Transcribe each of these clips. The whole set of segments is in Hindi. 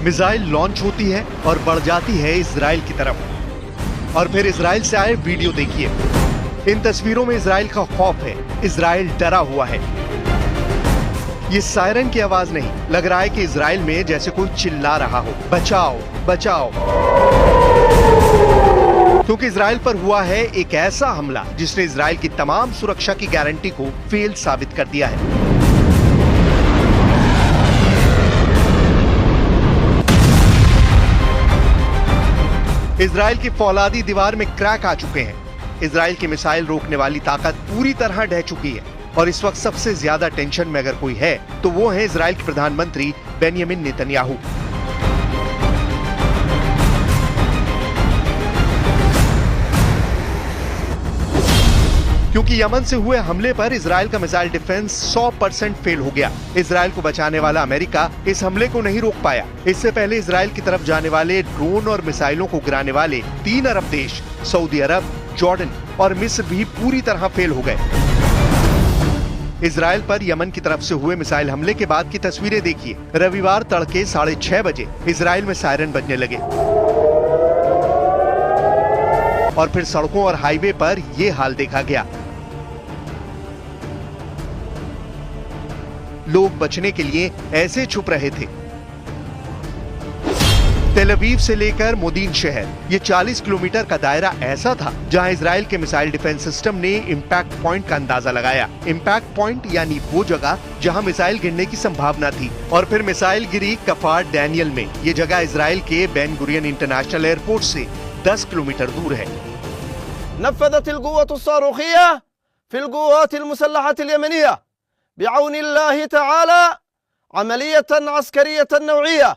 मिसाइल लॉन्च होती है और बढ़ जाती है इजराइल की तरफ। और फिर इजराइल से आए वीडियो देखिए। इन तस्वीरों में इजराइल का खौफ है, इजराइल डरा हुआ है। ये सायरन की आवाज नहीं, लग रहा है कि इजराइल में जैसे कोई चिल्ला रहा हो, बचाओ बचाओ। क्योंकि इजराइल पर हुआ है एक ऐसा हमला जिसने इजराइल की तमाम सुरक्षा की गारंटी को फेल साबित कर दिया है। इजराइल की फौलादी दीवार में क्रैक आ चुके हैं। इजराइल की मिसाइल रोकने वाली ताकत पूरी तरह ढह चुकी है। और इस वक्त सबसे ज्यादा टेंशन में अगर कोई है तो वो है इजराइल के प्रधानमंत्री बेंयामिन नेतन्याहू। क्योंकि यमन से हुए हमले पर इजराइल का मिसाइल डिफेंस 100% फेल हो गया। इजराइल को बचाने वाला अमेरिका इस हमले को नहीं रोक पाया। इससे पहले इजराइल की तरफ जाने वाले ड्रोन और मिसाइलों को गिराने वाले 3 अरब देश सऊदी अरब, जॉर्डन और मिस्र भी पूरी तरह फेल हो गए। इजराइल पर यमन की तरफ से हुए मिसाइल हमले के बाद की तस्वीरें देखिए। रविवार तड़के 6:30 बजे इजराइल में सायरन बजने लगे और फिर सड़कों और हाईवे पर ये हाल देखा गया। लोग बचने के लिए ऐसे छुप रहे थे। तेल अवीव से लेकर मोदीन शहर, ये 40 किलोमीटर का दायरा ऐसा था जहां इजराइल के मिसाइल डिफेंस सिस्टम ने इम्पैक्ट पॉइंट का अंदाजा लगाया। इम्पैक्ट पॉइंट यानी वो जगह जहां मिसाइल गिरने की संभावना थी। और फिर मिसाइल गिरी कफार डैनियल में। ये जगह इजराइल के बेन गुरियन इंटरनेशनल एयरपोर्ट से 10 किलोमीटर दूर है। नफ़ज़त अल-क़ुव्वत अस-सारूख़िय्या फ़िल क़ुव्वत अल-मुसल्लहत अल-यमनिय्या बिअौनिल्लाहि तआला अमलियतन अस्करियतन नौइय्या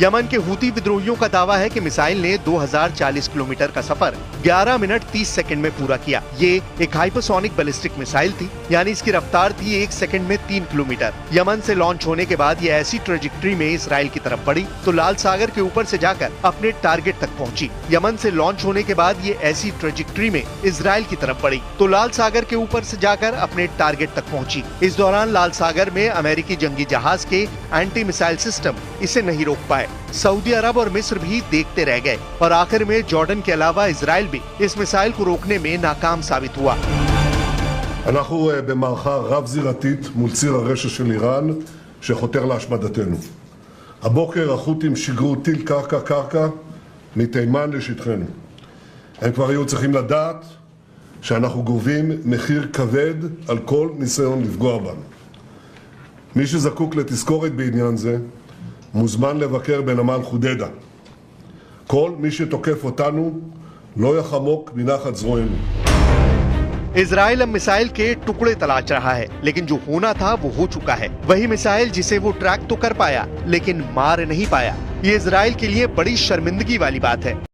यमन के हूती विद्रोहियों का दावा है कि मिसाइल ने 2040 किलोमीटर का सफर 11 मिनट 30 सेकंड में पूरा किया। ये एक हाइपरसोनिक बैलिस्टिक मिसाइल थी, यानी इसकी रफ्तार थी 1 सेकंड में 3 किलोमीटर। यमन से लॉन्च होने के बाद ये ऐसी ट्रेजेक्ट्री में इसराइल की तरफ बढ़ी तो लाल सागर के ऊपर से जाकर अपने टारगेट तक पहुंची। यमन से लॉन्च होने के बाद ये ऐसी ट्रेजेक्ट्री में इसराइल की तरफ बढ़ी तो लाल सागर के ऊपर से जाकर अपने टारगेट तक पहुंची। इस दौरान लाल सागर में अमेरिकी जंगी जहाज के एंटी मिसाइल सिस्टम इसे नहीं रोक पाए। सऊदी अरब और मिस्र भी देखते रह गए और आखिर में जॉर्डन के अलावा इजराइल भी इस मिसाइल को रोकने में नाकाम साबित हुआ। אנחנו במערכה רב-זירתית מול ציר הרשע של איראן שחותר להשמדתנו. הבוקר החות'ים שיגרו טיל קרקע מתימן לשטחנו. הם כבר היו צריכים לדעת שאנחנו גובים מחיר כבד על כל ניסיון לפגוע בנו. מי שזקוק לתזכורת בעניין זה מוזמן לבקר בנמל חודדה. כל מי שתוקף אותנו לא יחמוק מנחת זרוענו. इजराइल अब मिसाइल के टुकड़े तलाश रहा है, लेकिन जो होना था वो हो चुका है। वही मिसाइल जिसे वो ट्रैक तो कर पाया लेकिन मार नहीं पाया। ये इजराइल के लिए बड़ी शर्मिंदगी वाली बात है।